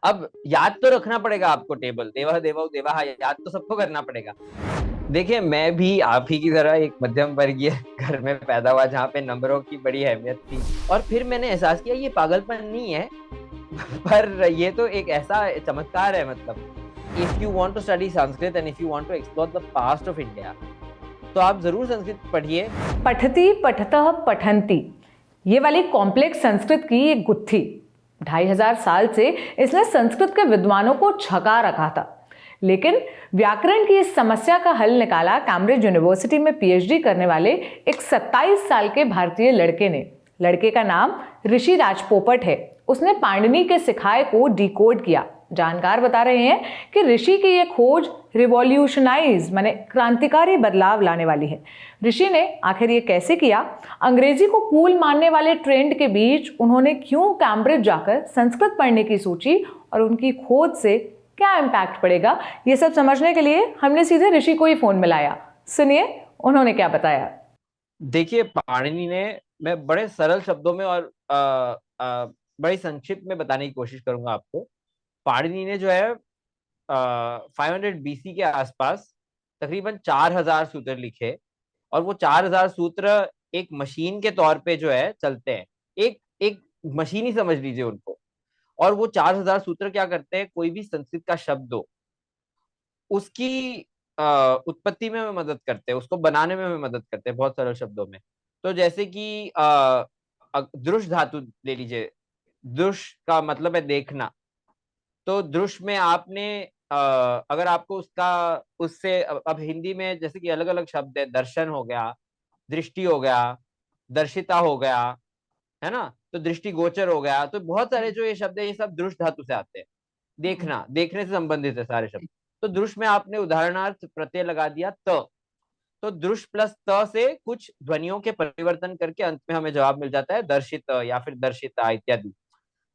अब याद तो रखना पड़ेगा आपको, टेबल देवः देवौ देवः, याद तो सबको करना पड़ेगा। देखिए, मैं भी आप ही की तरह एक मध्यम वर्गीय घर में पैदा हुआ जहाँ पे नंबरों की बड़ी अहमियत थी, और फिर मैंने एहसास किया ये पागलपन नहीं है पर ये तो एक ऐसा चमत्कार है। मतलब if you want to study Sanskrit and if you want to explore the past of India, तो आप जरूर संस्कृत पढ़िए। पठती पठतः पठन्ति, ये वाली कॉम्प्लेक्स संस्कृत की एक गुत्थी 2500 साल से इसने संस्कृत के विद्वानों को छका रखा था। लेकिन व्याकरण की इस समस्या का हल निकाला कैम्ब्रिज यूनिवर्सिटी में पीएचडी करने वाले एक 27 साल के भारतीय लड़के ने। लड़के का नाम ऋषि राजपोपट है। उसने पाणिनि के सिखाए को डिकोड किया। जानकार बता रहे हैं कि ऋषि की यह खोज रिवॉल्यूशनाइज माने क्रांतिकारी बदलाव लाने वाली है। ऋषि ने आखिर ये कैसे किया? अंग्रेजी को कूल मानने वाले ट्रेंड के बीच उन्होंने क्यों कैम्ब्रिज जाकर संस्कृत पढ़ने की सोची और उनकी खोज से क्या इम्पैक्ट पड़ेगा, ये सब समझने के लिए हमने सीधे ऋषि को ही फोन मिलाया। सुनिए उन्होंने क्या बताया। देखिए, पाणिनि ने, मैं बड़े सरल शब्दों में और बड़ी संक्षिप्त में बताने की कोशिश करूंगा आपको। पाणिनि ने जो है 500 बीसी के आसपास तकरीबन 4000 सूत्र लिखे, और वो 4000 सूत्र एक मशीन के तौर पे जो है चलते हैं। एक एक मशीन ही समझ लीजिए उनको। और वो 4000 सूत्र क्या करते हैं, कोई भी संस्कृत का शब्द हो उसकी उत्पत्ति में मदद करते हैं, उसको बनाने में मदद करते हैं, बहुत सरल शब्दों में। तो जैसे कि दृश धातु ले लीजिए। दृश का मतलब है देखना। तो दृश में आपने अगर आपको उसका उससे अब हिंदी में जैसे कि अलग अलग शब्द है, दर्शन हो गया, दृष्टि हो गया, दर्शिता हो गया, है ना, तो दृष्टि गोचर हो गया। तो बहुत सारे जो ये शब्द है, ये सब दृश धातु से आते हैं। देखना, देखने से संबंधित है सारे शब्द। तो दृश में आपने उदाहरणार्थ प्रत्यय लगा दिया त, तो दृश प्लस त से कुछ ध्वनियों के परिवर्तन करके अंत में हमें जवाब मिल जाता है दर्शित या फिर दर्शिता इत्यादि।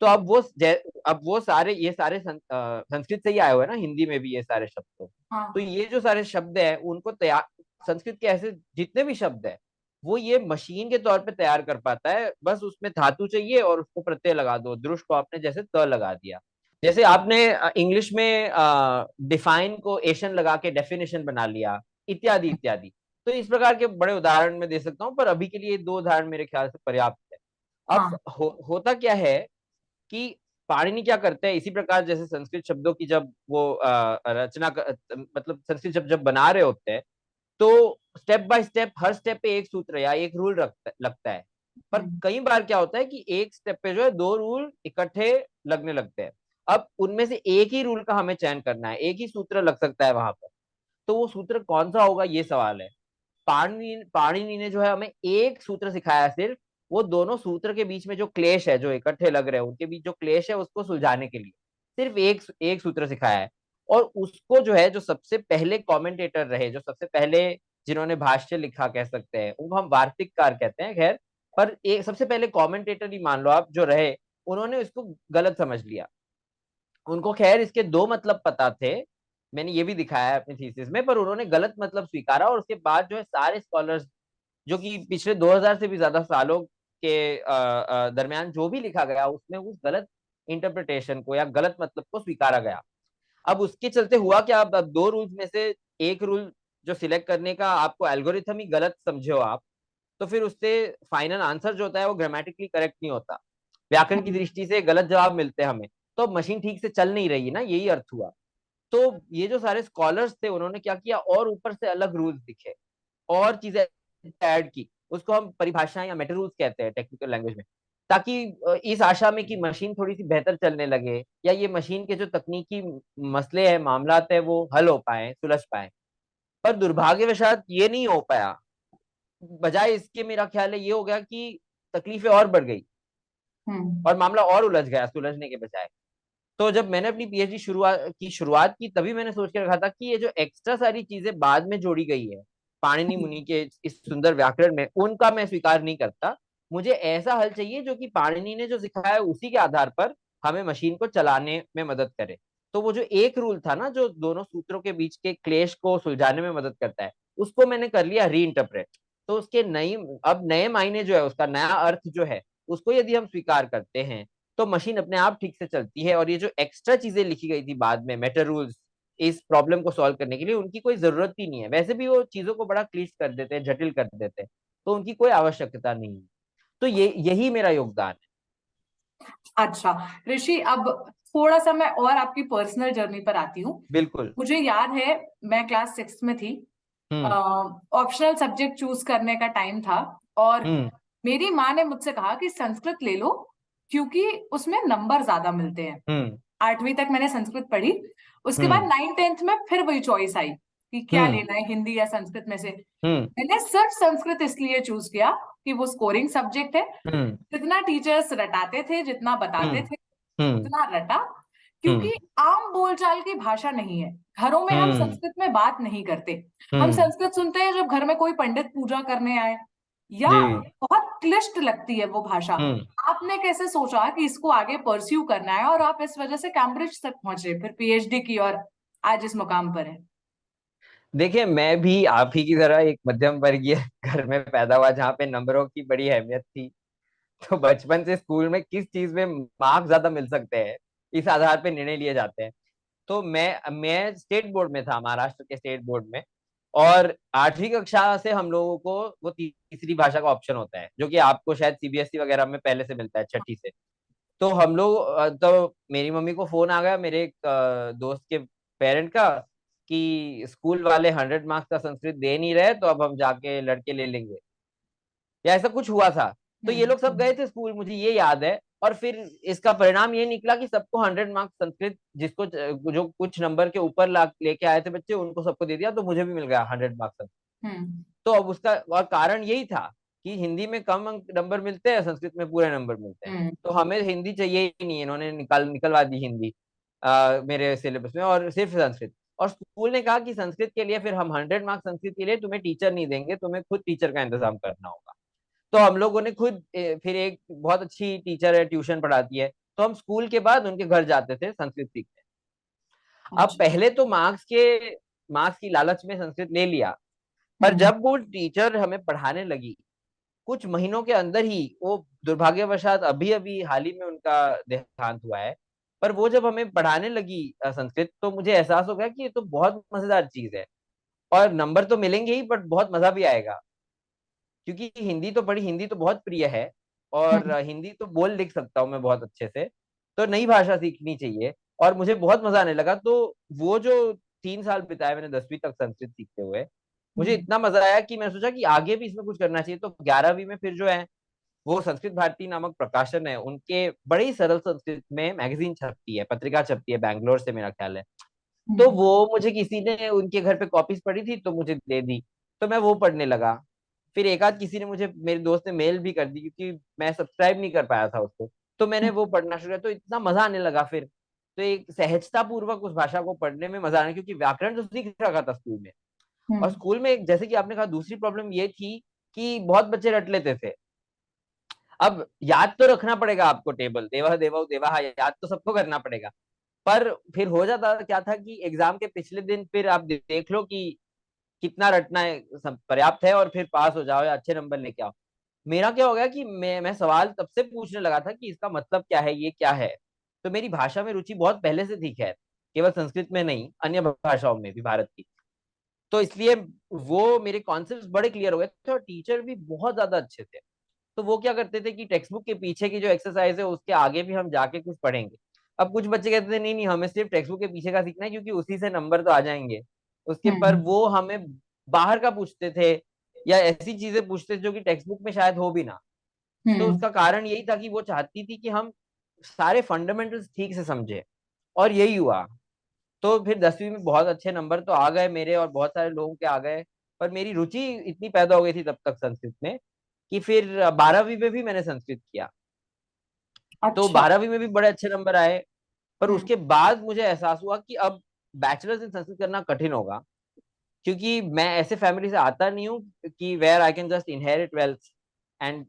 तो अब वो सारे ये सारे संस्कृत से ही आए हुए हैं ना, हिंदी में भी ये सारे शब्द। तो ये जो सारे शब्द हैं उनको तैयार, संस्कृत के ऐसे जितने भी शब्द हैं वो ये मशीन के तौर पे तैयार कर पाता है। बस उसमें धातु चाहिए और उसको प्रत्यय लगा दो। दृष्ट को आपने जैसे त लगा दिया, जैसे आपने इंग्लिश में डिफाइन को एशन लगा के डेफिनेशन बना लिया, इत्यादि इत्यादि। तो इस प्रकार के बड़े उदाहरण मैं दे सकता हूँ, पर अभी के लिए दो उदाहरण मेरे ख्याल से पर्याप्त है। अब होता क्या है कि पाणिनि क्या करते हैं, इसी प्रकार जैसे संस्कृत शब्दों की जब वो मतलब संस्कृत शब्द जब बना रहे होते हैं, तो step by step her step पे एक सूत्र या एक रूल लगता है। पर कई बार क्या होता है कि एक स्टेप पे जो है दो रूल इकट्ठे लगने लगते हैं। अब उनमें से एक ही रूल का हमें चयन करना है, एक ही सूत्र लग सकता है वहां पर। तो वो सूत्र कौन सा होगा, ये सवाल है। पाणिनि पाणिनि ने जो है हमें एक सूत्र सिखाया सिर्फ, वो दोनों सूत्र के बीच में जो क्लेश है, जो इकट्ठे लग रहे हैं उनके बीच जो क्लेश है उसको सुलझाने के लिए सिर्फ एक एक सूत्र सिखाया है। और उसको जो है, जो सबसे पहले कमेंटेटर रहे, जो सबसे पहले जिन्होंने भाष्य लिखा कह सकते हैं, उनको हम वार्तिककार कहते हैं, खैर। पर एक सबसे पहले कमेंटेटर ही मान लो आप जो रहे, उन्होंने इसको गलत समझ लिया। उनको खैर इसके दो मतलब पता थे, मैंने ये भी दिखाया है अपनी थीसिस में, पर उन्होंने गलत मतलब स्वीकारा। और उसके बाद जो है सारे स्कॉलर्स, जो कि पिछले 2000 से भी ज्यादा सालों के दरमियान जो भी लिखा गया उसमें उस गलत इंटरप्रिटेशन को या गलत मतलब को स्वीकारा गया। अब उसके चलते हुआ क्या, अब दो रूल्स में से एक रूल जो सिलेक्ट करने का आपको एल्गोरिथम ही गलत समझे हो आप, तो फिर उससे फाइनल आंसर जो होता है वो ग्रामेटिकली करेक्ट नहीं होता, व्याकरण की दृष्टि से गलत जवाब मिलते हैं हमें। तो मशीन ठीक से चल नहीं रही ना, यही अर्थ हुआ। तो ये जो सारे स्कॉलर्स थे उन्होंने क्या किया, और ऊपर से अलग रूल्स लिखे और चीजें ऐड की। उसको हम परिभाषाएं या मेटा रूल्स कहते हैं टेक्निकल लैंग्वेज में, ताकि इस आशा में कि मशीन थोड़ी सी बेहतर चलने लगे, या ये मशीन के जो तकनीकी मसले हैं, मामलात है, वो हल हो पाए, सुलझ पाए। पर दुर्भाग्यवशात ये नहीं हो पाया। बजाय इसके मेरा ख्याल है ये हो गया कि तकलीफें और बढ़ गई और मामला और उलझ गया सुलझने के बजाय। तो जब मैंने अपनी पीएचडी शुरुआत की तभी मैंने सोच के रखा था कि ये जो एक्स्ट्रा सारी चीजें बाद में जोड़ी गई है पाणिनि मुनि के इस सुंदर व्याकरण में, उनका मैं स्वीकार नहीं करता। मुझे ऐसा हल चाहिए जो कि पाणिनि ने जो सिखाया है उसी के आधार पर हमें मशीन को चलाने में मदद करे। तो वो जो एक रूल था ना, जो दोनों सूत्रों के बीच के क्लेश को सुलझाने में मदद करता है, उसको मैंने कर लिया री इंटरप्रेट। तो उसके नई, अब नए मायने जो है, उसका नया अर्थ जो है, उसको यदि हम स्वीकार करते हैं, तो मशीन अपने आप ठीक से चलती है। और ये जो एक्स्ट्रा चीजें लिखी गई थी बाद में, मेटा रूल्स, इस प्रॉब्लम को सॉल्व करने के लिए, उनकी कोई जरूरत ही नहीं है। वैसे भी वो चीजों को बड़ा क्लिष्ट कर देते हैं, जटिल कर देते हैं, तो उनकी कोई आवश्यकता नहीं है। तो ये यही मेरा योगदान है। अच्छा ऋषि, अब थोड़ा सा मैं और आपकी पर्सनल जर्नी पर आती हूँ। बिल्कुल। मुझे याद है मैं क्लास 6 में थी, हम्म। ऑप्शनल सब्जेक्ट चूज करने का टाइम था, और हम्म। मेरी माँ ने मुझसे कहा कि संस्कृत ले लो क्योंकि उसमें नंबर ज्यादा मिलते हैं। हम्म। 8वीं तक मैंने संस्कृत पढ़ी, उसके बाद हम्म। 9th 10th में फिर वही चॉइस आई कि क्या हम्म। लेना है, हिंदी या संस्कृत में से। हम्म। मैंने सिर्फ संस्कृत इसलिए चूज किया कि वो स्कोरिंग सब्जेक्ट है। हम्म। जितना टीचर्स रटाते थे, जितना बताते हम्म। थे, हम्म। उतना रटा। हम्म। क्योंकि आम बोलचाल की भाषा नहीं है, घरों में हम हम्म। संस्कृत में बात नहीं करते। हम हम्म। संस्कृत सुनते हैं जब घर में कोई पंडित पूजा करने आए, या जी। बहुत क्लिष्ट लगती है वो भाषा। हम्म। आपने कैसे सोचा कि इसको आगे परस्यू करना है, और आप इस वजह से कैम्ब्रिज तक पहुंचे, फिर पीएचडी की, और आज इस मुकाम पर है? देखिए, मैं भी आप ही की तरह एक मध्यम वर्गीय घर में पैदा हुआ, जहाँ पे नंबरों की बड़ी अहमियत थी। तो बचपन से स्कूल में किस चीज में मार्क्स ज्यादा मिल सकते हैं, इस आधार पे निर्णय लिए जाते हैं। तो मैं स्टेट बोर्ड में था, महाराष्ट्र के स्टेट बोर्ड में। और 8वीं कक्षा से हम लोगों को वो तीसरी भाषा का ऑप्शन होता है, जो कि आपको शायद सीबीएसई वगैरह में पहले से मिलता है, छठी से। तो हम लोग तो मेरी मम्मी को फोन आ गया मेरे एक दोस्त के पेरेंट का, कि स्कूल वाले 100 मार्क्स का संस्कृत दे नहीं रहे, तो अब हम जाके लड़के ले लेंगे, या ऐसा कुछ हुआ था। तो ये लोग सब हम्म। गए थे स्कूल, मुझे ये याद है। और फिर इसका परिणाम ये निकला कि सबको 100 मार्क्स संस्कृत, जिसको जो कुछ नंबर के ऊपर ला लेके आए थे बच्चे, उनको सबको दे दिया, तो मुझे भी मिल गया 100 मार्क्स। हम्म। तो अब उसका और कारण यही था कि हिंदी में कम नंबर मिलते हैं, संस्कृत में पूरे नंबर मिलते हैं। हम्म। तो हमें हिंदी चाहिए ही नहीं, इन्होंने निकलवा दी हिंदी मेरे सिलेबस में, और सिर्फ संस्कृत। और स्कूल ने कहा कि संस्कृत के लिए फिर हम 100 मार्क्स संस्कृत के लिए तुम्हें टीचर नहीं देंगे, तुम्हें खुद टीचर का इंतजाम करना होगा। तो हम लोगों ने खुद फिर एक बहुत अच्छी टीचर है, ट्यूशन पढ़ाती है, तो हम स्कूल के बाद उनके घर जाते थे संस्कृत सीखने। अब अच्छा। पहले तो मार्क्स की लालच में संस्कृत ले लिया। पर हम्म। जब वो टीचर हमें पढ़ाने लगी, कुछ महीनों के अंदर ही, वो दुर्भाग्यवशात अभी अभी हाल ही में उनका देहांत हुआ है, पर वो जब हमें पढ़ाने लगी संस्कृत, तो मुझे एहसास हो गया कि ये तो बहुत मजेदार चीज है। और नंबर तो मिलेंगे ही, बट बहुत मजा भी आएगा। क्योंकि हिंदी तो बहुत प्रिय है, और हम्म। हिंदी तो बोल लिख सकता हूँ मैं बहुत अच्छे से। तो नई भाषा सीखनी चाहिए, और मुझे बहुत मजा आने लगा। तो वो जो 3 साल बिताए मैंने 10वीं तक संस्कृत सीखते हुए, मुझे हम्म। इतना मजा आया कि मैंने सोचा कि आगे भी इसमें कुछ करना चाहिए। तो 11वीं में फिर जो है, वो संस्कृत भारती नामक प्रकाशन है, उनके बड़े ही सरल संस्कृत में मैगजीन छपती है, पत्रिका छपती है, बैंगलोर से मेरा ख्याल है। तो हम्म। वो मुझे किसी ने उनके घर पे कॉपीज पड़ी थी, तो मुझे दे दी। तो मैं वो पढ़ने लगा। फिर एक आध किसी ने मुझे, मेरे दोस्त ने मेल भी कर दी, क्योंकि मैं सब्सक्राइब नहीं कर पाया था उसको। तो मैंने वो पढ़ना शुरू किया, तो इतना मजा आने लगा फिर। तो एक सहजता पूर्वक उस भाषा को पढ़ने में मजा आने, क्योंकि व्याकरण तो सीख रखा था स्कूल में। और हम्म। स्कूल में जैसे कि आपने कहा, दूसरी प्रॉब्लम ये थी कि बहुत बच्चे रट लेते थे। अब याद तो रखना पड़ेगा आपको, टेबल देवा देवा देवा, हाँ, याद तो सबको करना पड़ेगा। पर फिर हो जाता क्या था कि एग्जाम के पिछले दिन फिर आप देख लो कि कितना रटना है, सब पर्याप्त है, और फिर पास हो जाओ या अच्छे नंबर लेके आओ। मेरा क्या हो गया कि मैं सवाल तब से पूछने लगा था कि इसका मतलब क्या है, ये क्या है। तो मेरी भाषा में रुचि बहुत पहले से थी, खैर, केवल संस्कृत में नहीं, अन्य भाषाओं में भी भारत की। तो इसलिए वो मेरे कॉन्सेप्ट बड़े क्लियर हो गए थे, और टीचर भी बहुत ज्यादा अच्छे थे। तो वो क्या करते थे कि टेक्स्ट बुक के पीछे की जो एक्सरसाइज है, उसके आगे भी हम जाके कुछ पढ़ेंगे। अब कुछ बच्चे कहते थे, नहीं नहीं, हमें सिर्फ टेक्स्ट बुक के पीछे का सीखना है, क्योंकि उसी से नंबर तो आ जाएंगे उसके। पर हम्म। वो हमें बाहर का पूछते थे, या ऐसी चीजें पूछते थे जो कि टेक्स्ट बुक में शायद हो भी ना। तो हम्म। उसका कारण यही था कि वो चाहती थी कि हम सारे फंडामेंटल्स ठीक से समझे। और यही हुआ। तो फिर 10वीं में बहुत अच्छे नंबर तो आ गए मेरे, और बहुत सारे लोगों के आ गए। पर मेरी रुचि इतनी पैदा हो गई थी तब तक संस्कृत में, कि फिर 12वीं में भी मैंने संस्कृत किया। तो अच्छा। 12वीं में भी बड़े अच्छे नंबर आए। पर हम्म। उसके बाद मुझे एहसास हुआ कि अब बैचलर्स इन संस्कृत करना कठिन होगा, क्योंकि मैं ऐसे फैमिली से आता नहीं हूँ कि where I can just inherit wealth and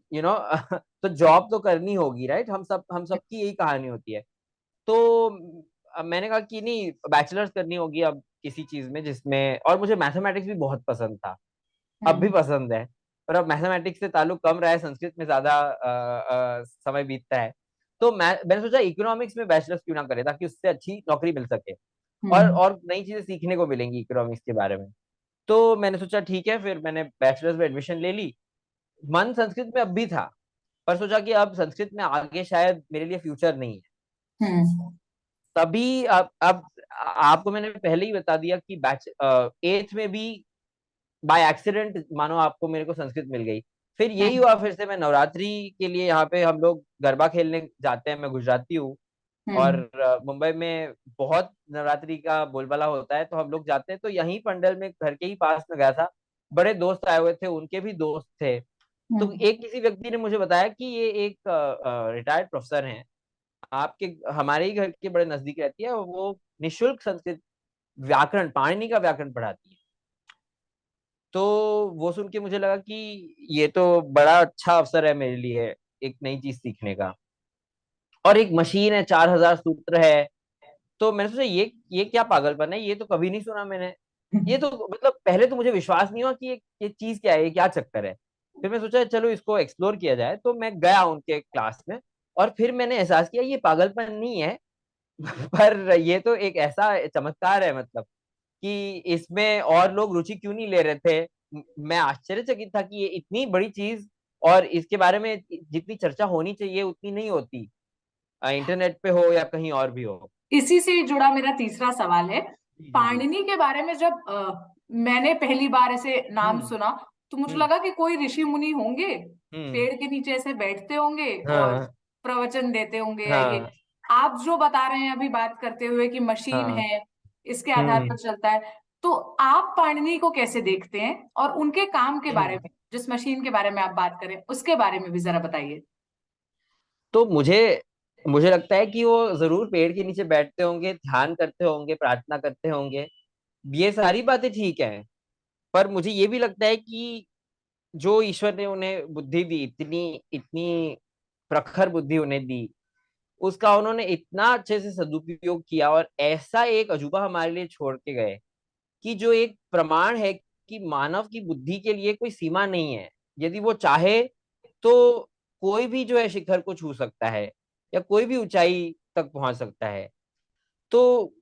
तो जॉब तो करनी होगी, राइट। हम सबकी यही कहानी होती है। तो अब मैंने कहा कि नहीं, बैचलर्स करनी होगी अब किसी चीज में, जिसमें, और मुझे मैथमेटिक्स भी बहुत पसंद था, अब भी हम्म। पसंद है। पर अब मैथमेटिक्स से ताल्लुक कम रहा है, संस्कृत में ज्यादा समय बीतता है। तो मैंने सोचा इकोनॉमिक्स में बैचलर्स क्यों ना करे, ताकि उससे अच्छी नौकरी मिल सके हम्म और नई चीजें सीखने को मिलेंगी इकोनॉमिक्स के बारे में। तो मैंने सोचा ठीक है, फिर मैंने बैचलर्स में एडमिशन ले ली। मन संस्कृत में अब भी था, पर सोचा कि अब संस्कृत में आगे शायद मेरे लिए फ्यूचर नहीं है। हम्म तभी अब आपको मैंने पहले ही बता दिया कि बैच एथ में भी बाय एक्सीडेंट मानो आपको मेरे को संस्कृत मिल गई। फिर यही हम्म हुआ, फिर से मैं नवरात्रि के लिए यहाँ पे हम लोग गरबा खेलने जाते हैं, मैं गुजराती हूँ। और हम्म मुंबई में बहुत नवरात्रि का बोलबाला होता है, तो हम लोग जाते हैं। तो यहीं पंडल में घर के ही पास में गया था, बड़े दोस्त आए हुए थे, उनके भी दोस्त थे। तो हम्म। एक किसी व्यक्ति ने मुझे बताया कि ये एक रिटायर्ड प्रोफेसर हैं, आपके हमारे ही घर के बड़े नजदीक रहती है, और वो निशुल्क संस्कृत व्याकरण, पाणिनि का व्याकरण पढ़ाती है। तो वो सुन के मुझे लगा कि ये तो बड़ा अच्छा अवसर है मेरे लिए एक नई चीज सीखने का। और एक मशीन है, 4,000 सूत्र है। तो मैंने सोचा ये क्या पागलपन है, ये तो कभी नहीं सुना मैंने। ये तो मतलब पहले तो मुझे विश्वास नहीं हुआ कि ये चीज क्या है, ये क्या चक्कर है। फिर मैं सोचा चलो इसको एक्सप्लोर किया जाए, तो मैं गया उनके क्लास में। और फिर मैंने एहसास किया ये पागलपन नहीं है पर ये तो एक ऐसा चमत्कार है, मतलब कि इसमें और लोग रुचि क्यों नहीं ले रहे थे। मैं आश्चर्यचकित था कि ये इतनी बड़ी चीज और इसके बारे में जितनी चर्चा होनी चाहिए उतनी नहीं होती, इंटरनेट पे हो या कहीं और भी हो। इसी से जुड़ा मेरा तीसरा सवाल है। जी जी जी। पाणिनि के बारे में जब मैंने पहली बार ऐसे नाम हम्म सुना, तो मुझे हम्म लगा कि कोई ऋषि मुनि होंगे, हम्म। पेड़ के नीचे ऐसे बैठते होंगे और हाँ प्रवचन देते होंगे, या ये हाँ आप जो बता रहे हैं अभी बात करते हुए कि मशीन हाँ। है, इसके आधार पर चलता है। तो आप पाणिनि को कैसे देखते हैं, और उनके काम के बारे में, जिस मशीन के बारे में आप बात करें उसके बारे में भी जरा बताइए। तो मुझे मुझे लगता है कि वो जरूर पेड़ के नीचे बैठते होंगे, ध्यान करते होंगे, प्रार्थना करते होंगे। ये सारी बातें ठीक है, पर मुझे ये भी लगता है कि जो ईश्वर ने उन्हें बुद्धि दी, इतनी इतनी प्रखर बुद्धि उन्हें दी, उसका उन्होंने इतना अच्छे से सदुपयोग किया और ऐसा एक अजूबा हमारे लिए छोड़ के गए कि जो एक प्रमाण है कि मानव की बुद्धि के लिए कोई सीमा नहीं है। यदि वो चाहे तो कोई भी जो है शिखर को छू सकता है, या कोई भी ऊंचाई तक पहुंच सकता है। तो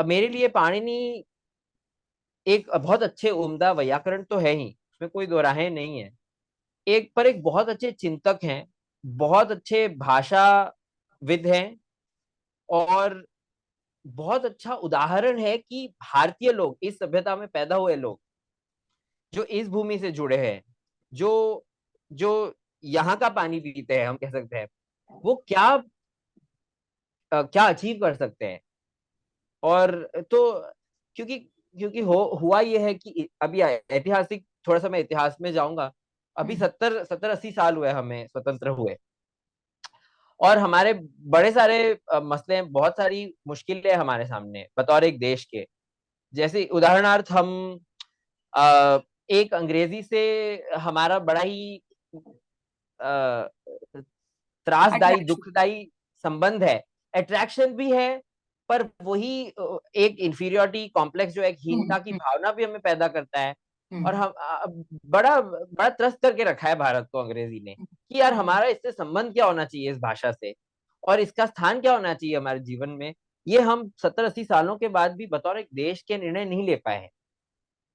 मेरे लिए पाणिनि एक बहुत अच्छे उम्दा वैयाकरण तो है ही, उसमें कोई दो राहें नहीं है। एक बहुत अच्छे चिंतक हैं, बहुत अच्छे भाषाविद हैं, और बहुत अच्छा उदाहरण है कि भारतीय लोग, इस सभ्यता में पैदा हुए लोग, जो इस भूमि से जुड़े हैं, जो जो यहाँ का पानी पीते हैं, हम कह सकते हैं, वो क्या अचीव कर सकते हैं। और तो क्योंकि क्योंकि हुआ ये है कि अभी ऐतिहासिक, थोड़ा सा मैं इतिहास में जाऊंगा। अभी हम्म 70-80 साल हुए हमें स्वतंत्र हुए, और हमारे बड़े सारे मसले हैं, बहुत सारी मुश्किलें हमारे सामने बतौर एक देश के। जैसे उदाहरणार्थ हम अ, एक अंग्रेजी से हमारा बड़ा ही अ, त्रासदायी, अट्रैक्शन। दुखदायी संबंध है। अट्रैक्शन भी है, पर वही एक इंफीरियोरिटी कॉम्प्लेक्स, जो एक हीनता की हम्म भावना भी हमें पैदा करता है। और हम्म हम बड़ा बड़ा त्रस्त करके रखा है भारत को अंग्रेजी ने, कि यार हम्म हमारा इससे संबंध क्या होना चाहिए, इस भाषा से, और इसका स्थान क्या होना चाहिए हमारे जीवन में। ये हम 70-80 सालों के बाद भी बतौर एक देश के निर्णय नहीं ले पाए हैं।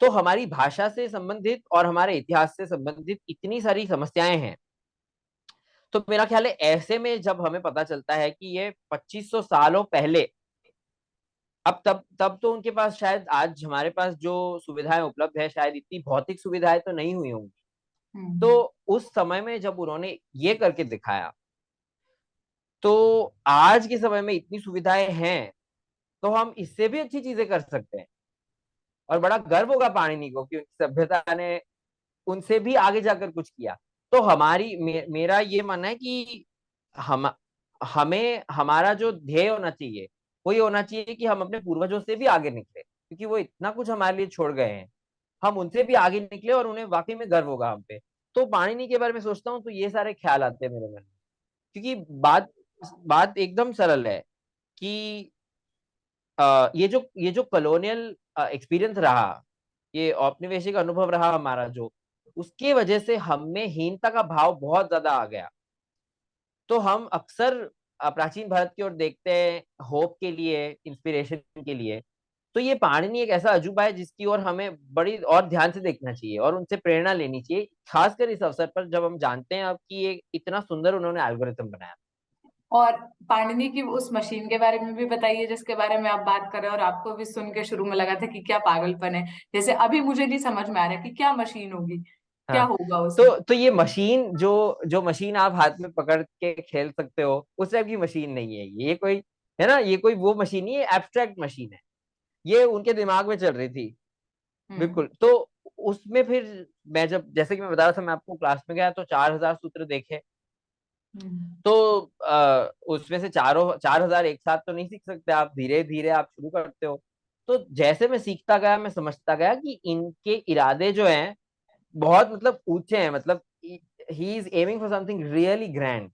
तो हमारी भाषा से संबंधित और हमारे इतिहास से संबंधित इतनी सारी समस्याएं हैं। तो मेरा ख्याल है ऐसे में जब हमें पता चलता है कि ये 2500 सालों पहले, अब तब तब तो उनके पास शायद आज हमारे पास जो सुविधाएं उपलब्ध है, शायद इतनी भौतिक सुविधाएं तो नहीं हुई होंगी। तो हम्म उस समय में जब उन्होंने ये करके दिखाया, तो आज के समय में इतनी सुविधाएं हैं, तो हम इससे भी अच्छी चीजें कर सकते हैं। और बड़ा गर्व होगा पाणिनि को कि उनकी सभ्यता ने उनसे भी आगे जाकर कुछ किया। तो मेरा ये मानना है कि हम हमें हमारा जो ध्येय होना चाहिए, वो ये होना चाहिए कि हम अपने पूर्वजों से भी आगे निकले, क्योंकि वो इतना कुछ हमारे लिए छोड़ गए हैं। हम उनसे भी आगे निकले और उन्हें वाकई में गर्व होगा हम पे। तो पाणिनि के बारे में सोचता हूँ तो ये सारे ख्याल आते हैं मेरे मन में। क्योंकि बात बात एकदम सरल है कि ये जो कॉलोनियल एक्सपीरियंस रहा, ये औपनिवेशिक अनुभव रहा हमारा, जो उसके वजह से हम में हीनता का भाव बहुत ज्यादा आ गया। तो हम अक्सर प्राचीन भारत की ओर देखते हैं होप के लिए, इंस्पिरेशन के लिए, तो ये पाणिनि एक ऐसा अजूबा है जिसकी ओर हमें बड़ी और ध्यान से देखना चाहिए और उनसे प्रेरणा लेनी चाहिए, खासकर इस अवसर पर जब हम जानते हैं अब कि ये इतना सुंदर उन्होंने एल्गोरिथम बनाया। और पाणिनि की उस मशीन के बारे में भी बताइए जिसके बारे में आप बात कर रहे हैं, और आपको भी सुन के शुरू में लगा था कि क्या पागलपन है, जैसे अभी मुझे नहीं समझ में आ रहा कि क्या मशीन होगी, क्या हाँ, होगा उसमें। तो ये मशीन जो जो मशीन आप हाथ में पकड़ के खेल सकते हो उस टाइप की मशीन नहीं है ये कोई, है ना, ये कोई वो मशीन नहीं है, एब्स्ट्रैक्ट मशीन है। ये उनके दिमाग में चल रही थी। हम्म। बिल्कुल। तो उसमें फिर मैं जब, जैसे कि मैं बता रहा था, मैं आपको क्लास में गया तो 4,000 सूत्र देखे। हम्म। तो उसमें से 4,000 एक साथ तो नहीं सीख सकते आप, धीरे धीरे आप शुरू करते हो। तो जैसे मैं सीखता गया मैं समझता गया कि इनके इरादे जो हैं बहुत मतलब ऊंचे हैं, मतलब he is aiming for something really grand.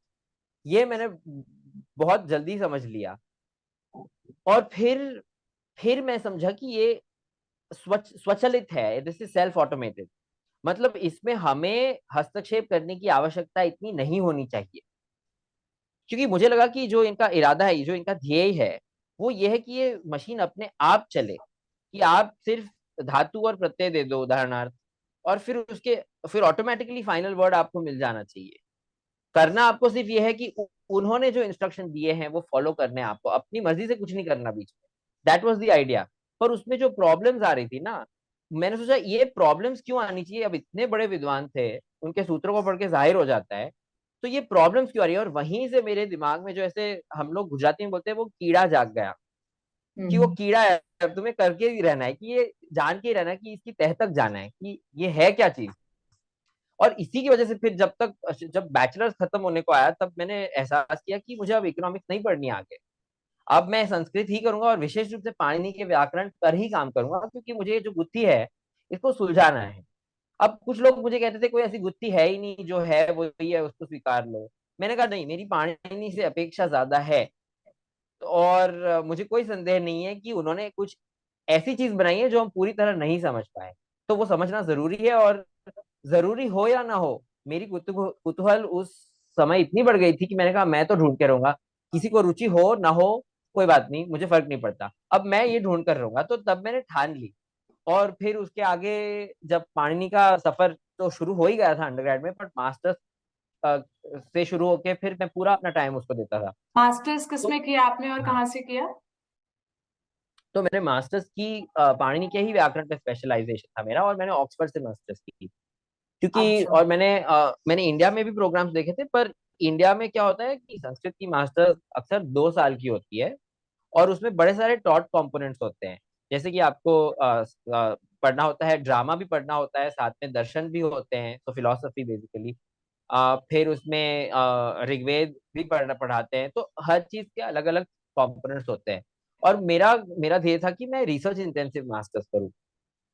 ये मैंने बहुत जल्दी समझ लिया। और फिर मैं समझा कि ये स्वचालित है, दिस इज सेल्फ ऑटोमेटेड। मतलब इसमें हमें हस्तक्षेप करने की आवश्यकता इतनी नहीं होनी चाहिए, क्योंकि मुझे लगा कि जो इनका इरादा है, जो इनका ध्येय है, वो ये है कि ये मशीन अपने आप चले, कि आप सिर्फ धातु और प्रत्यय दे दो उदाहरणार्थ, और फिर ऑटोमेटिकली फाइनल वर्ड आपको मिल जाना चाहिए। करना आपको सिर्फ ये है कि उन्होंने जो इंस्ट्रक्शन दिए हैं वो फॉलो करने हैं, आपको अपनी मर्जी से कुछ नहीं करना बीच में। That was the idea. पर उसमें जो प्रॉब्लम्स आ रही थी ना, मैंने सोचा ये प्रॉब्लम्स क्यों आनी चाहिए, अब इतने बड़े विद्वान थे, उनके सूत्रों को पढ़ के जाहिर हो जाता है, तो ये प्रॉब्लम्स क्यों आ रही है। और वहीं से मेरे दिमाग में, जो ऐसे हम लोग गुजराती में बोलते हैं, वो कीड़ा जाग गया, कि वो हम्म। कीड़ा है, अब तुम्हें करके ही रहना है, कि ये जान के ही रहना है, कि इसकी तह तक जाना है कि ये है क्या चीज। और इसी की वजह से फिर जब बैचलर्स खत्म होने को आया तब मैंने एहसास किया कि मुझे अब इकोनॉमिक्स नहीं पढ़नी आगे। अब मैं संस्कृत ही करूंगा और विशेष रूप से पाणिनि के व्याकरण पर ही काम करूंगा, क्योंकि मुझे ये जो गुत्थी है इसको सुलझाना है। अब कुछ लोग मुझे कहते थे कोई ऐसी गुत्थी है ही नहीं, जो है वो ही है, उसको स्वीकार लो। मैंने कहा नहीं, मेरी पाणिनि से अपेक्षा ज्यादा है। और मुझे कोई संदेह नहीं है कि उन्होंने कुछ ऐसी चीज बनाई है जो हम पूरी तरह नहीं समझ पाए, तो वो समझना जरूरी है। और जरूरी हो या ना हो, मेरी कुतूहल उस समय इतनी बढ़ गई थी कि मैंने कहा मैं तो ढूंढ के रहूंगा, किसी को रुचि हो ना हो कोई बात नहीं, मुझे फर्क नहीं पड़ता, अब मैं ये ढूंढ कर रहूंगा। तो तब मैंने ठान ली। और फिर उसके आगे जब पाणिनि का सफर तो शुरू हो ही गया था अंडरग्रेड में, बट मास्टर्स से शुरू होके फिर मैं पूरा अपना टाइम उसको देता था। मास्टर्स तो किसमें किया आपने और हाँ, कहाँ से किया। तो मैंने मास्टर्स की पाणिनि के ही व्याकरण पे स्पेशलाइजेशन था मेरा, और मैंने ऑक्सफोर्ड से मास्टर्स की। क्योंकि अच्छा। और मैंने इंडिया में भी प्रोग्राम्स देखे थे, पर इंडिया में क्या होता है कि संस्कृत की मास्टर्स अक्सर 2 साल की होती है, और उसमें बड़े सारे टॉट कंपोनेंट्स होते हैं। जैसे कि आपको पढ़ना होता है, ड्रामा भी पढ़ना होता है, साथ में दर्शन भी होते हैं, तो फिलोसफी बेसिकली। फिर उसमें ऋग्वेद भी पढ़ाते हैं, तो हर चीज के अलग अलग कंपोनेंट्स होते हैं। और मेरा मेरा ध्येय था कि मैं रिसर्च इंटेंसिव मास्टर्स करूँ।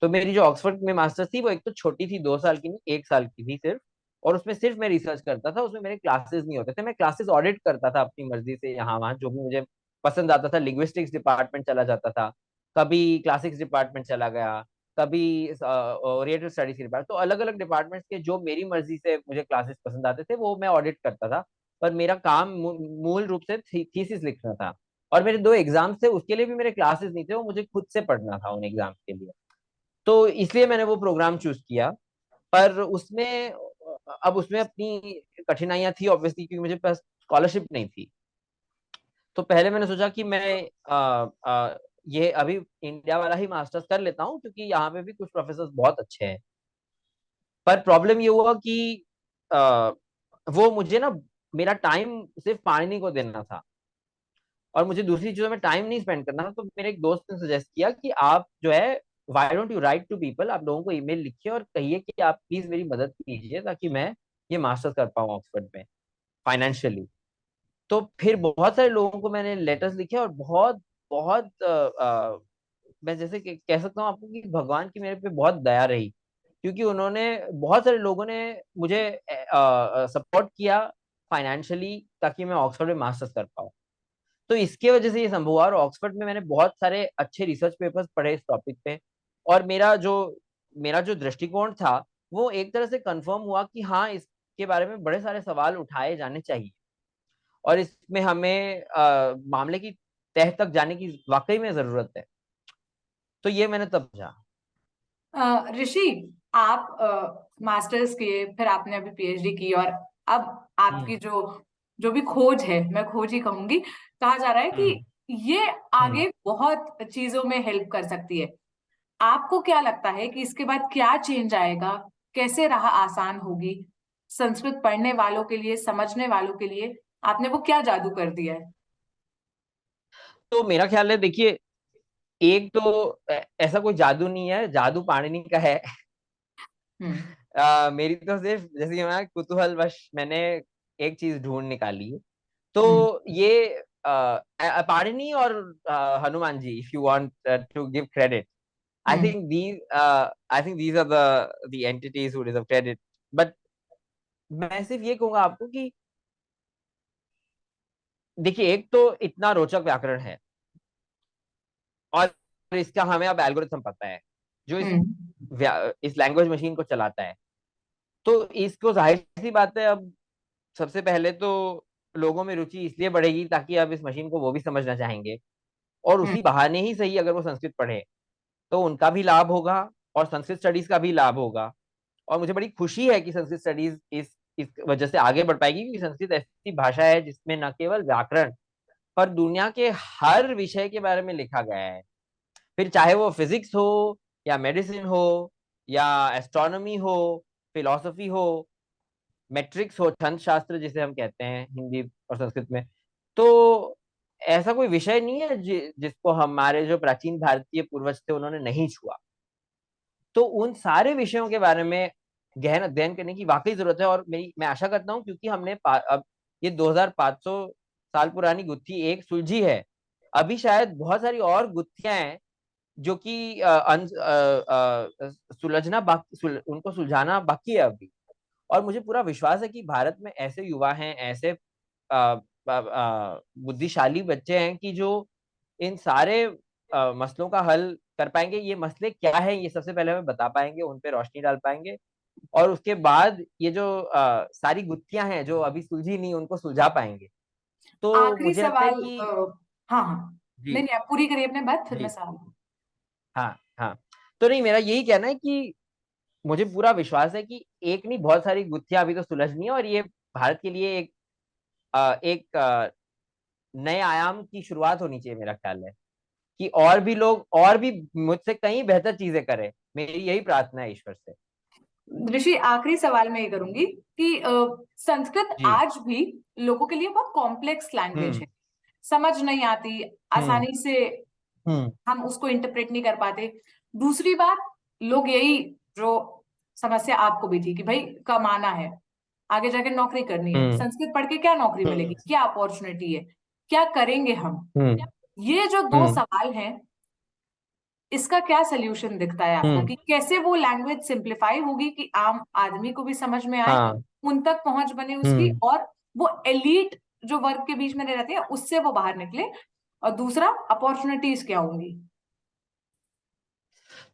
तो मेरी जो ऑक्सफोर्ड में मास्टर्स थी वो एक तो छोटी थी, 2 साल की नहीं, 1 साल की थी सिर्फ। और उसमें सिर्फ मैं रिसर्च करता था, उसमें मेरे क्लासेस नहीं होते थे, मैं क्लासेस ऑडिट करता था अपनी मर्जी से, यहाँ वहाँ जो भी मुझे पसंद आता था। लिंग्विस्टिक्स डिपार्टमेंट चला जाता था, कभी क्लासिक्स डिपार्टमेंट चला गया, कभी ओरिएंटल स्टडीज के डिपार्टमेंट, तो अलग अलग डिपार्टमेंट्स के जो मेरी मर्जी से मुझे क्लासेस पसंद आते थे वो मैं ऑडिट करता था। पर मेरा काम मूल रूप से थीसिस लिखना था। और मेरे 2 एग्जाम्स थे, उसके लिए भी मेरे क्लासेस नहीं थे, वो मुझे खुद से पढ़ना था उन एग्जाम्स के लिए। तो इसलिए मैंने वो प्रोग्राम चूज किया। पर उसमें अपनी कठिनाइयां थी ऑब्वियसली, क्योंकि मुझे पास स्कॉलरशिप नहीं थी। तो पहले मैंने सोचा कि मैं ये अभी इंडिया वाला ही मास्टर्स कर लेता हूँ, क्योंकि यहाँ पे भी कुछ प्रोफेसर बहुत अच्छे हैं। पर प्रॉब्लम ये हुआ कि आ, वो मुझे ना, मेरा टाइम सिर्फ पाणिनि को देना था और मुझे दूसरी चीजों में टाइम नहीं स्पेंड करना था। तो मेरे एक दोस्त ने सजेस्ट किया कि आप जो है, why don't you write to people, आप लोगों को ईमेल लिखिए और कहिए कि आप प्लीज मेरी मदद कीजिए, ताकि मैं ये मास्टर्स कर पाऊँ ऑक्सफोर्ड में फाइनेंशियली। तो फिर बहुत सारे लोगों को मैंने लेटर्स लिखे, और बहुत बहुत मैं जैसे कह सकता हूँ आपको कि भगवान की मेरे पे बहुत दया रही, क्योंकि उन्होंने, बहुत सारे लोगों ने मुझे सपोर्ट किया फाइनेंशियली, ताकि मैं ऑक्सफोर्ड में मास्टर्स कर पाऊँ। तो इसके वजह से ये संभव हुआ, और ऑक्सफोर्ड में मैंने बहुत सारे अच्छे रिसर्च पेपर्स पढ़े इस टॉपिक पे। और मेरा जो दृष्टिकोण था वो एक तरह से कंफर्म हुआ कि हाँ, इसके बारे में बड़े सारे सवाल उठाए जाने चाहिए। और इसमें हमें मामले की तह तक जाने की वाकई में जरूरत है। तो ये मैंने तब समझा। ऋषि, आप मास्टर्स किए, फिर आपने अभी पीएचडी की, और अब आपकी हम्म। जो जो भी खोज है, मैं खोज ही कहूंगी, कहा जा रहा है कि हम्म। ये हम्म। आगे बहुत चीजों में हेल्प कर सकती है। आपको क्या लगता है कि इसके बाद क्या चेंज आएगा? कैसे राह आसान होगी संस्कृत पढ़ने वालों के लिए, समझने वालों के लिए? आपने वो क्या जादू कर दिया है? तो मेरा ख्याल है, देखिए, एक तो ऐसा कोई जादू नहीं है, जादू पाणिनि का है। हम्म। मेरी तो सिर्फ जैसे कि मैं कुतूहलवश मैंने एक चीज ढूंढ निकाली है। तो हम्म। ये पाणिनि और Hanuman ji, if you want to give credit, hmm. I think these are the entities who deserve credit. But मैं सिर्फ ये कहूंगा आपको कि देखिए, एक तो इतना रोचक व्याकरण है, और इसका हमें अब एल्गोरिथम पता है जो हम्म। इस लैंग्वेज मशीन को चलाता है। तो इसको जाहिर सी बात है, अब सबसे पहले तो लोगों में रुचि इसलिए बढ़ेगी ताकि अब इस मशीन को वो भी समझना चाहेंगे, और हम्म। उसी बहाने ही सही अगर वो संस्कृत पढ़े तो उनका भी लाभ होगा, और संस्कृत स्टडीज का भी लाभ होगा। और मुझे बड़ी खुशी है कि संस्कृत स्टडीज इस वजह से आगे बढ़ पाएगी, क्योंकि संस्कृत ऐसी भाषा है जिसमें न केवल व्याकरण पर दुनिया के हर विषय के बारे में लिखा गया है। फिर चाहे वो फिजिक्स हो, या मेडिसिन हो, या एस्ट्रोनॉमी हो, फिलॉसफी हो, मैट्रिक्स हो, छंद शास्त्र जिसे हम कहते हैं हिंदी और संस्कृत में। तो ऐसा कोई विषय नहीं है जिसको हमारे जो प्राचीन भारतीय पूर्वज थे उन्होंने नहीं छुआ। तो उन सारे विषयों के बारे में गहन अध्ययन करने की वाकई जरूरत है। और मैं आशा करता हूँ, क्योंकि अब ये 2500 साल पुरानी गुत्थी एक सुलझी है, अभी शायद बहुत सारी और गुत्थियां हैं जो कि सुलझना बाकी, उनको सुलझाना बाकी है अभी। और मुझे पूरा विश्वास है कि भारत में ऐसे युवा हैं, ऐसे बुद्धिशाली बच्चे हैं कि जो इन सारे मसलों का हल कर पाएंगे। ये मसले क्या है ये सबसे पहले हमें बता पाएंगे, उन पे रोशनी डाल पाएंगे, और उसके बाद ये जो सारी गुत्थियां हैं जो अभी सुलझी नहीं उनको सुलझा पाएंगे। तो आखिरी मुझे लगता है सवाल। कि हाँ हाँ। जी। नहीं नहीं, आप पूरी करिए अपने बात, फिर मैं जी। सवाल। हाँ। हाँ। तो नहीं, मेरा यही कहना है कि मुझे पूरा विश्वास है कि एक नहीं, बहुत सारी गुत्थियां अभी तो सुलझनी है, और ये भारत के लिए एक नए आयाम की शुरुआत होनी चाहिए। मेरा ख्याल है कि और भी लोग और भी मुझसे कहीं बेहतर चीजें करें। मेरी यही प्रार्थना है ईश्वर से। ऋषि, आखिरी सवाल मैं ये करूंगी कि संस्कृत जी। आज भी लोगों के लिए बहुत कॉम्प्लेक्स लैंग्वेज हम्म। है। समझ नहीं आती हम्म। आसानी से, हम्म। हम उसको इंटरप्रेट नहीं कर पाते। दूसरी बात, लोग यही, जो समस्या आपको भी थी कि भाई कमाना है, आगे जाके नौकरी करनी है, हम्म। संस्कृत पढ़ के क्या नौकरी मिलेगी, हम्म। क्या अपॉर्चुनिटी है, क्या करेंगे हम? हम्म। ये जो दो हम्म। सवाल हैं, इसका क्या सोल्यूशन दिखता है आपको, हम्म। कि कैसे वो लैंग्वेज सिंप्लीफाई होगी कि आम आदमी को भी समझ में आए, हाँ। उन तक पहुंच बने उसकी, हम्म। और वो एलीट जो वर्ग के बीच में रह रहती है उससे वो बाहर निकले? और दूसरा, अपॉर्चुनिटीज क्या होंगी?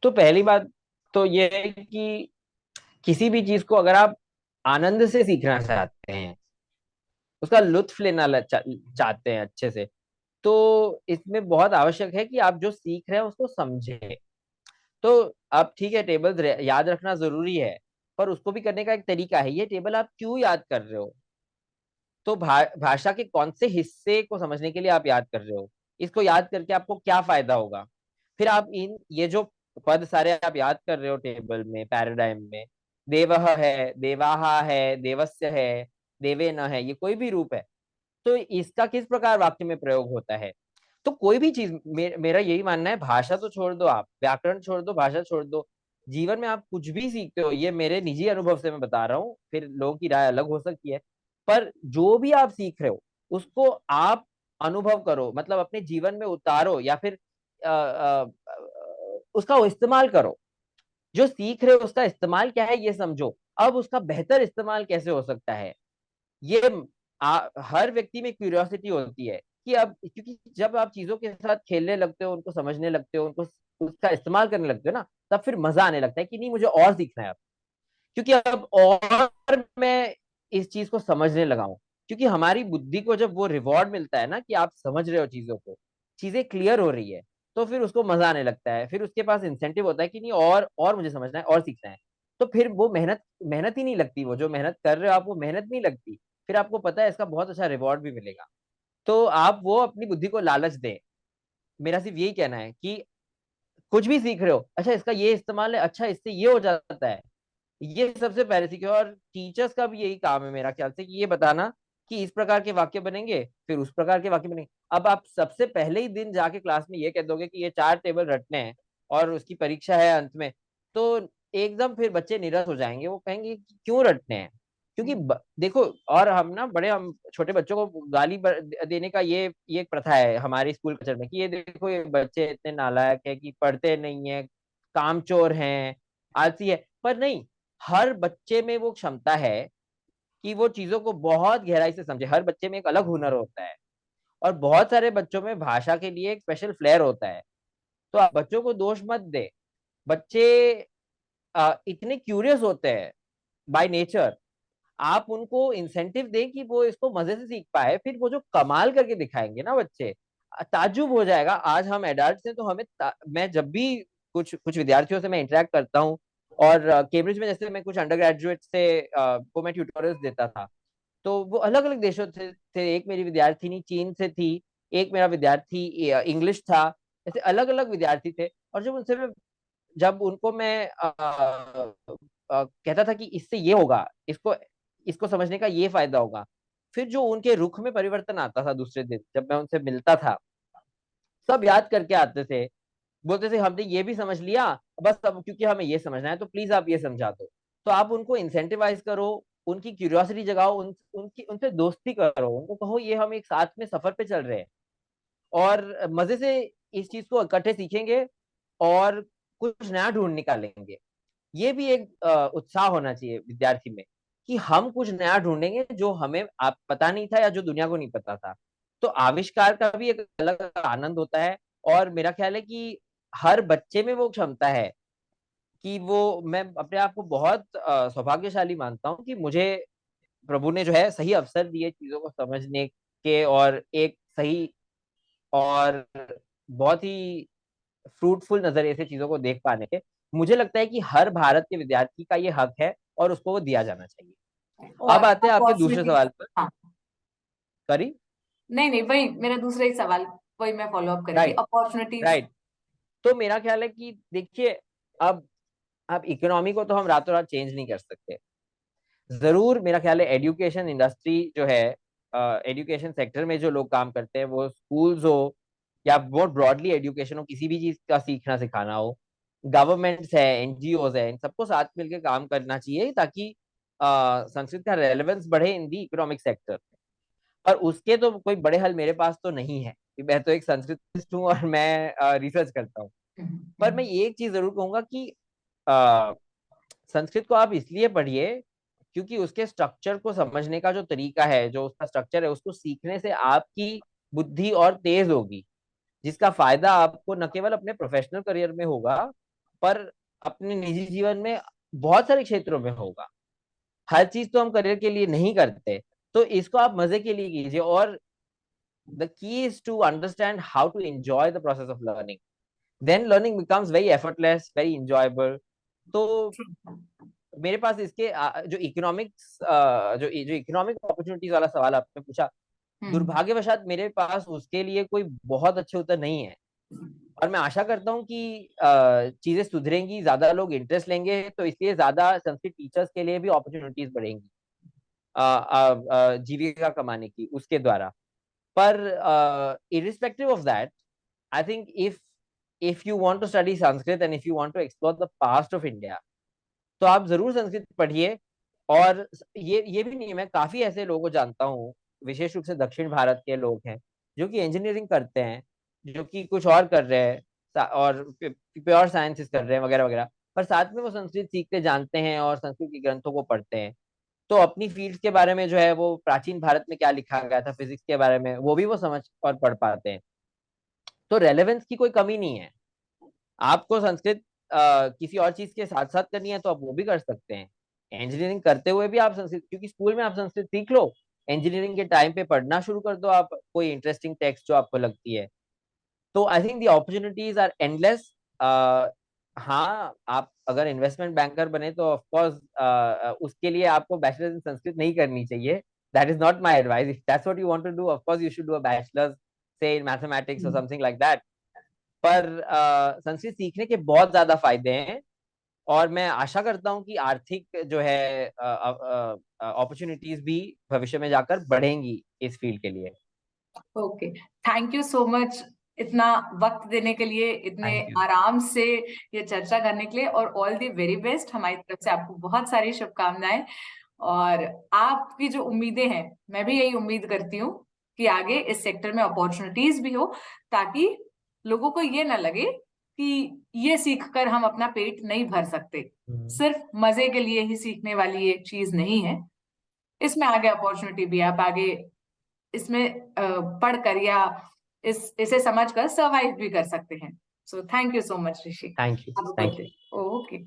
तो पहली बात तो ये है कि किसी भी चीज को अगर आप आनंद से सीखना चाहते हैं, उसका लुत्फ लेना चाहते हैं अच्छे से, तो इसमें बहुत आवश्यक है कि आप जो सीख रहे हैं उसको समझें। तो अब ठीक है, टेबल याद रखना जरूरी है, पर उसको भी करने का एक तरीका है। ये टेबल आप क्यों याद कर रहे हो? तो भाषा के कौन से हिस्से को समझने के लिए आप याद कर रहे हो? इसको याद करके आपको क्या फायदा होगा? फिर आप इन ये जो पद सारे आप याद कर रहे हो टेबल में, पैराडाइम में, देवह है, देवाहा है, देवस्य है, देवेन है, ये कोई भी रूप है, तो इसका किस प्रकार वाक्य में प्रयोग होता है? तो कोई भी चीज, मेरा यही मानना है, भाषा तो छोड़ दो, आप व्याकरण छोड़ दो, भाषा छोड़ दो, जीवन में आप कुछ भी सीखते हो, ये मेरे निजी अनुभव से मैं बता रहा हूँ, फिर लोगों की राय अलग हो सकती है, पर जो भी आप सीख रहे हो उसको आप अनुभव करो, मतलब अपने जीवन में उतारो, या फिर उसका इस्तेमाल करो। जो सीख रहे हो उसका इस्तेमाल क्या है ये समझो, अब उसका बेहतर इस्तेमाल कैसे हो सकता है। ये हर व्यक्ति में क्यूरियोसिटी होती है कि अब, क्योंकि जब आप चीजों के साथ खेलने लगते हो, उनको समझने लगते हो, उनको उसका इस्तेमाल करने लगते हो ना, तब फिर मजा आने लगता है कि नहीं, मुझे और सीखना है अब, क्योंकि अब और मैं इस चीज को समझने लगा हूं। क्योंकि हमारी बुद्धि को जब वो रिवॉर्ड मिलता है ना कि आप समझ रहे हो चीजों को, चीजें क्लियर हो रही है, तो फिर उसको मजा आने लगता है, फिर उसके पास इंसेंटिव होता है कि नहीं और मुझे समझना है और सीखना है। तो फिर वो मेहनत मेहनत ही नहीं लगती, वो जो मेहनत कर रहे हो आप वो मेहनत नहीं लगती, फिर आपको पता है इसका बहुत अच्छा रिवॉर्ड भी मिलेगा। तो आप वो अपनी बुद्धि को लालच दें। मेरा सिर्फ यही कहना है कि कुछ भी सीख रहे हो, अच्छा इसका ये इस्तेमाल है, अच्छा इससे ये हो जाता है, ये सबसे पहले सीखे। और टीचर्स का भी यही काम है मेरा ख्याल से कि ये बताना कि इस प्रकार के वाक्य बनेंगे, फिर उस प्रकार के वाक्य बनेंगे। अब आप सबसे पहले ही दिन जाके क्लास में ये कह दोगे कि ये 4 टेबल रटने हैं और उसकी परीक्षा है अंत में, तो एकदम फिर बच्चे निरस हो जाएंगे, वो कहेंगे कि क्यों रटने हैं। क्योंकि देखो, और हम छोटे बच्चों को गाली देने का ये एक प्रथा है हमारे स्कूल कल्चर में कि ये देखो ये बच्चे इतने नालायक है कि पढ़ते नहीं है, कामचोर हैं, आलसी है। पर नहीं, हर बच्चे में वो क्षमता है कि वो चीजों को बहुत गहराई से समझे। हर बच्चे में एक अलग हुनर होता है, और बहुत सारे बच्चों में भाषा के लिए एक स्पेशल फ्लेयर होता है। तो आप बच्चों को दोष मत दे। बच्चे इतने क्यूरियस होते हैं बाय नेचर। आप उनको इंसेंटिव दें कि वो इसको मजे से सीख पाए, फिर वो जो कमाल करके दिखाएंगे ना बच्चे, ताज्जुब हो जाएगा। आज हम एडल्ट हैं तो मैं जब भी कुछ कुछ विद्यार्थियों से मैं इंटरेक्ट करता हूँ, और कैम्ब्रिज में जैसे मैं कुछ अंडर ग्रेजुएट से को मैं ट्यूटोरियल्स देता था, तो वो अलग अलग देशों से थे। एक मेरी विद्यार्थिनी चीन से थी, एक मेरा विद्यार्थी इंग्लिश था। ऐसे अलग अलग विद्यार्थी थे, और जब उनको मैं कहता था कि इससे ये होगा, इसको इसको समझने का ये फायदा होगा, फिर जो उनके रुख में परिवर्तन आता था दूसरे दिन जब मैं उनसे मिलता था, सब याद करके आते थे, बोलते थे हमने ये भी समझ लिया, बस अब क्योंकि हमें ये समझना है तो प्लीज आप ये समझा दो। तो आप उनको इंसेंटिवाइज करो, उनकी क्यूरियोसिटी जगाओ, उनसे दोस्ती करो, उनको कहो ये हम एक साथ में सफर पे चल रहे हैं, और मजे से इस चीज को इकट्ठे सीखेंगे और कुछ नया ढूंढ निकालेंगे। ये भी एक उत्साह होना चाहिए विद्यार्थी में कि हम कुछ नया ढूंढेंगे जो हमें आप पता नहीं था या जो दुनिया को नहीं पता था। तो आविष्कार का भी एक अलग आनंद होता है। और मेरा ख्याल है कि हर बच्चे में वो क्षमता है कि मैं अपने आप को बहुत सौभाग्यशाली मानता हूँ कि मुझे प्रभु ने जो है सही अवसर दिए चीजों को समझने के, और एक सही और बहुत ही फ्रूटफुल नजरिए से चीजों को देख पाने के। मुझे लगता है कि हर भारत के विद्यार्थी का ये हक है और उसको वो दिया जाना चाहिए। अब और आते हैं आपके दूसरे अपॉर्चुनिटी। सवाल पर। हाँ, करी। नहीं नहीं, वही मेरा दूसरा ही सवाल, वही मैं फॉलो अप कर रही थी, राइट। अपॉर्चुनिटीज। राइट। तो मेरा ख्याल है कि देखिए, अब अब इकोनॉमी को तो हम रातों रात चेंज नहीं कर सकते। जरूर मेरा ख्याल है एजुकेशन इंडस्ट्री जो है, एजुकेशन सेक्टर में जो लोग काम करते हैं, वो स्कूल्स हो या बहुत ब्रॉडली एजुकेशन हो, किसी भी चीज का सीखना सिखाना हो, गवर्नमेंट्स है, एनजीओज है, इन सबको साथ मिलकर काम करना चाहिए ताकि संस्कृत का रेलेवेंस बढ़े इन दी इकोनॉमिक सेक्टर। पर उसके तो कोई बड़े हल मेरे पास तो नहीं है कि मैं तो एक संस्कृतिस्ट हूँ और मैं रिसर्च करता हूँ। पर मैं ये एक चीज जरूर कहूंगा कि अ, संस्कृत को आप इसलिए पढ़िए क्योंकि उसके स्ट्रक्चर को समझने का जो तरीका है, जो उसका स्ट्रक्चर है, उसको सीखने से आपकी बुद्धि और तेज होगी, जिसका फायदा आपको न केवल अपने प्रोफेशनल करियर में होगा, पर अपने निजी जीवन में बहुत सारे क्षेत्रों में होगा। हर चीज तो हम करियर के लिए नहीं करते, तो इसको आप मजे के लिए कीजिए। और the key is to understand how to enjoy the process of learning, then learning becomes very effortless, very enjoyable. तो मेरे पास इसके जो इकोनॉमिक्स जो जो इकोनॉमिक अपॉर्चुनिटीज वाला सवाल आपने पूछा, दुर्भाग्यवशात मेरे पास उसके लिए कोई बहुत अच्छे उत्तर नहीं है। और मैं आशा करता हूँ कि चीजें सुधरेंगी, ज्यादा लोग इंटरेस्ट लेंगे, तो इसलिए ज्यादा संस्कृत टीचर्स के लिए भी अपॉर्चुनिटीज बढ़ेंगी जीविका कमाने की उसके द्वारा। पर irrespective of that, I think if you want to study Sanskrit and if you want to explore the past of India, तो आप जरूर संस्कृत पढ़िए। और ये भी नहीं है, मैं काफी ऐसे लोगों को जानता हूँ, विशेष रूप से दक्षिण भारत के लोग हैं जो कि इंजीनियरिंग करते हैं, जो कि कुछ और कर रहे हैं, और प्योर साइंसेस कर रहे हैं वगैरह वगैरह, पर साथ में वो संस्कृत सीखते जानते हैं और संस्कृत के ग्रंथों को पढ़ते हैं। तो अपनी फील्ड के बारे में जो है, वो प्राचीन भारत में क्या लिखा गया था फिजिक्स के बारे में, वो भी वो समझ और पढ़ पाते हैं। तो रेलेवेंस की कोई कमी नहीं है। आपको संस्कृत किसी और चीज के साथ साथ करनी है तो आप वो भी कर सकते हैं। इंजीनियरिंग करते हुए भी आप संस्कृत, क्योंकि स्कूल में आप संस्कृत सीख लो, इंजीनियरिंग के टाइम पे पढ़ना शुरू कर दो आप कोई इंटरेस्टिंग टेक्स्ट जो आपको लगती है। तो I think the opportunities are endless. हाँ, आप अगर इन्वेस्टमेंट बैंकर बने तो ऑफ कोर्स उसके लिए आपको बैचलर्स इन संस्कृत नहीं करनी चाहिए। That is not my advice. If that's what you want to do, of course you should do a bachelor's से इन मैथमेटिक्स और समथिंग लाइक दैट। पर संस्कृत सीखने के बहुत ज्यादा फायदे हैं, और मैं आशा करता हूँ कि आर्थिक जो है अपॉर्चुनिटीज भी भविष्य में जाकर बढ़ेंगी इस फील्ड के लिए। Okay, thank you so much इतना वक्त देने के लिए, इतने थैंक यू। आराम से ये चर्चा करने के लिए, और ऑल द वेरी बेस्ट। हमारी तरफ से आपको बहुत सारी शुभकामनाएं। और आपकी जो उम्मीदें हैं, मैं भी यही उम्मीद करती हूँ कि आगे इस सेक्टर में अपॉर्चुनिटीज भी हो, ताकि लोगों को ये ना लगे कि ये सीखकर हम अपना पेट नहीं भर सकते। सिर्फ मजे के लिए ही सीखने वाली ये चीज नहीं है, इसमें आगे अपॉर्चुनिटी भी है। आप आगे इसमें पढ़कर या इसे समझकर सर्वाइव भी कर सकते हैं। So thank you so much Rishi. Thank you. Have a good thank day. You. Okay.